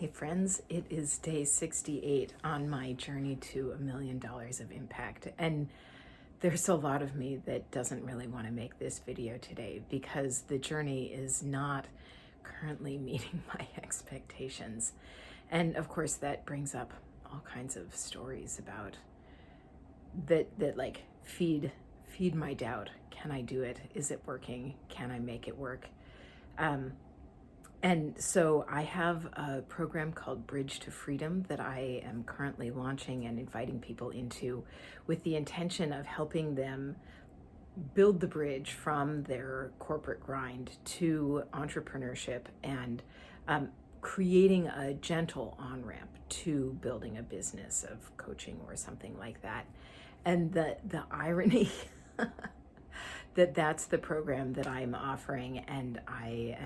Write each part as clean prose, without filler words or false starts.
Hey friends, it is day 68 on my journey to $1 million of impact. And there's a lot of me that doesn't really want to make this video today because the journey is not currently meeting my expectations. And of course that brings up all kinds of stories about that like feed my doubt. Can I do it? Is it working? Can I make it work? And so I have a program called Bridge to Freedom that I am currently launching and inviting people into with the intention of helping them build the bridge from their corporate grind to entrepreneurship and creating a gentle on-ramp to building a business of coaching or something like that. And the irony that's the program that I'm offering, and I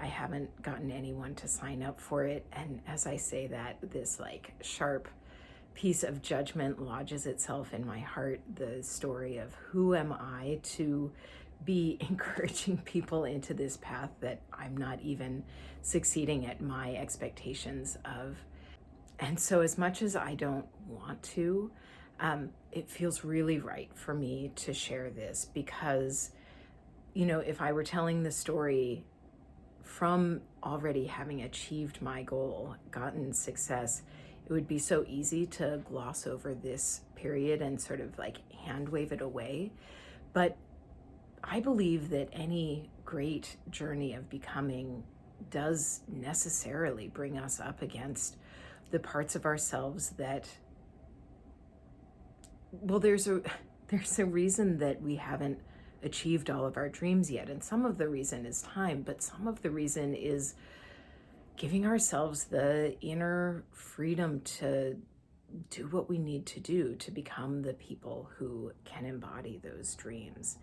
haven't gotten anyone to sign up for it. And as I say that, this like sharp piece of judgment lodges itself in my heart, the story of who am I to be encouraging people into this path that I'm not even succeeding at my expectations of. And so as much as I don't want to, it feels really right for me to share this because, if I were telling the story from already having achieved my goal, gotten success, it would be so easy to gloss over this period and sort of like hand wave it away. But I believe that any great journey of becoming does necessarily bring us up against the parts of ourselves that, well, there's a reason that we haven't achieved all of our dreams yet. And some of the reason is time, but some of the reason is giving ourselves the inner freedom to do what we need to do to become the people who can embody those dreams.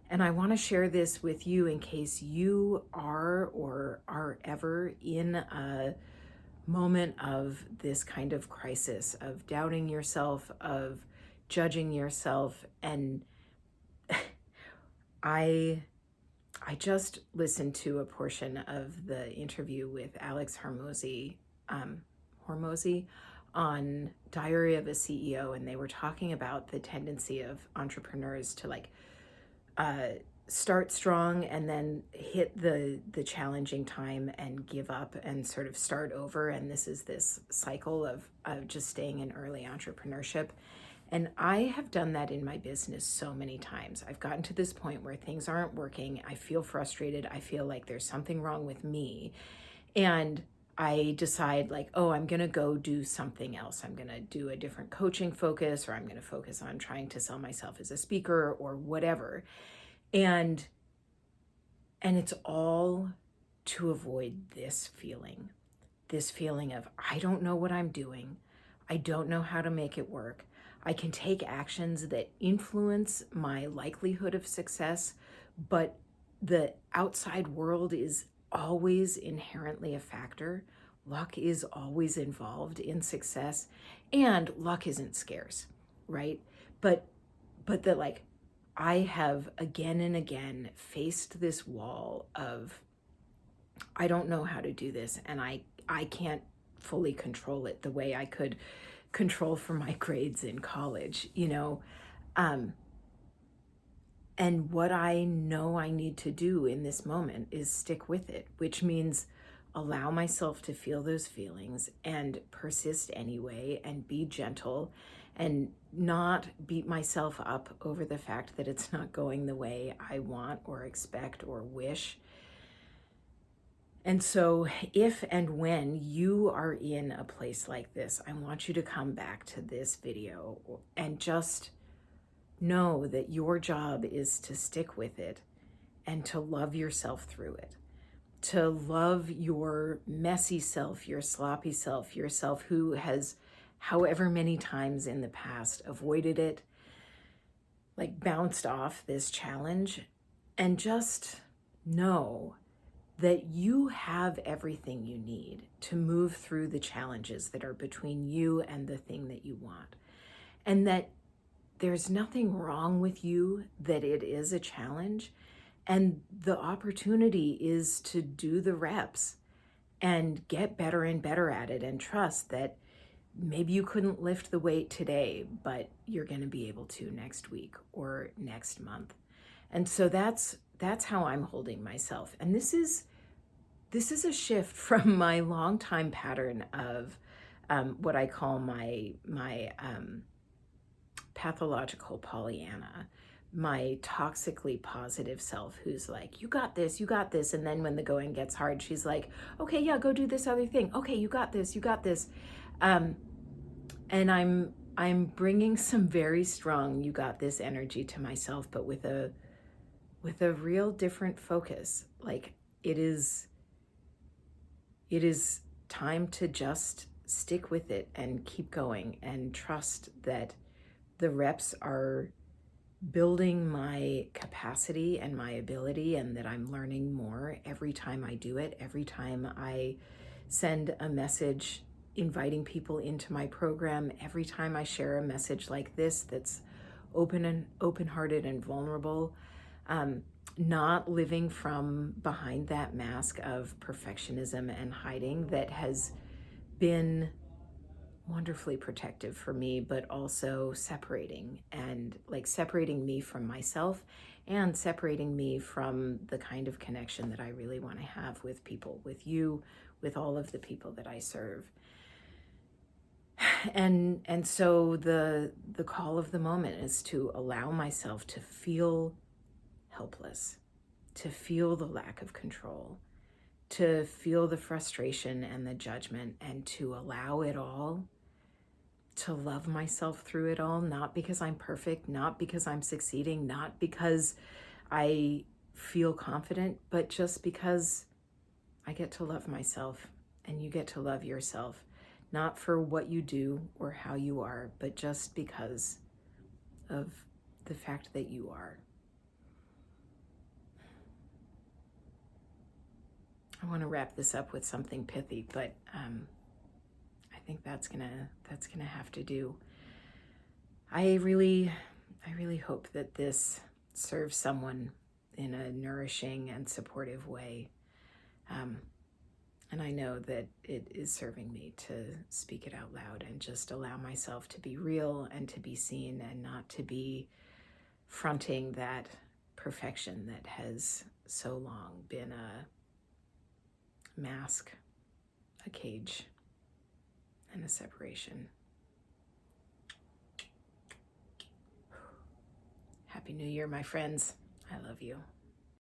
And I want to share this with you in case you are or are ever in a moment of this kind of crisis, of doubting yourself, of judging yourself. And I just listened to a portion of the interview with Alex Hormozi on Diary of a CEO, and they were talking about the tendency of entrepreneurs to start strong and then hit the challenging time and give up and sort of start over. And this is this cycle of just staying in early entrepreneurship. And I have done that in my business so many times. I've gotten to this point where things aren't working. I feel frustrated. I feel like there's something wrong with me. And I decide I'm going to go do something else. I'm going to do a different coaching focus, or I'm going to focus on trying to sell myself as a speaker or whatever. And it's all to avoid this feeling of, I don't know what I'm doing. I don't know how to make it work. I can take actions that influence my likelihood of success, but the outside world is always inherently a factor. Luck is always involved in success, and luck isn't scarce, right? But that I have again and again faced this wall of, I don't know how to do this, and I can't fully control it the way I could control for my grades in college, and what I know I need to do in this moment is stick with it, which means allow myself to feel those feelings and persist anyway and be gentle and not beat myself up over the fact that it's not going the way I want or expect or wish. And so if and when you are in a place like this, I want you to come back to this video and just know that your job is to stick with it and to love yourself through it, to love your messy self, your sloppy self, yourself who has however many times in the past avoided it, bounced off this challenge, and just know that you have everything you need to move through the challenges that are between you and the thing that you want. And that there's nothing wrong with you, that it is a challenge. And the opportunity is to do the reps and get better and better at it, and trust that maybe you couldn't lift the weight today, but you're going to be able to next week or next month. And so that's how I'm holding myself. And this is a shift from my longtime pattern of what I call my pathological Pollyanna, my toxically positive self, who's like, you got this, you got this. And then when the going gets hard, she's like, okay, yeah, go do this other thing. Okay, you got this, you got this. And I'm bringing some very strong you got this energy to myself, but with a real different focus. Like it is time to just stick with it and keep going and trust that the reps are building my capacity and my ability, and that I'm learning more every time I do it, every time I send a message inviting people into my program, every time I share a message like this that's open-hearted and vulnerable, not living from behind that mask of perfectionism and hiding that has been wonderfully protective for me, but also separating, and like separating me from myself and separating me from the kind of connection that I really want to have with people, with you, with all of the people that I serve. And so the call of the moment is to allow myself to feel helpless, to feel the lack of control, to feel the frustration and the judgment, and to allow it all, to love myself through it all, not because I'm perfect, not because I'm succeeding, not because I feel confident, but just because I get to love myself and you get to love yourself, not for what you do or how you are, but just because of the fact that you are. I want to wrap this up with something pithy, but I think that's gonna have to do. I really hope that this serves someone in a nourishing and supportive way. And I know that it is serving me to speak it out loud and just allow myself to be real and to be seen, and not to be fronting that perfection that has so long been a mask, a cage, and a separation. Happy New Year, my friends. I love you.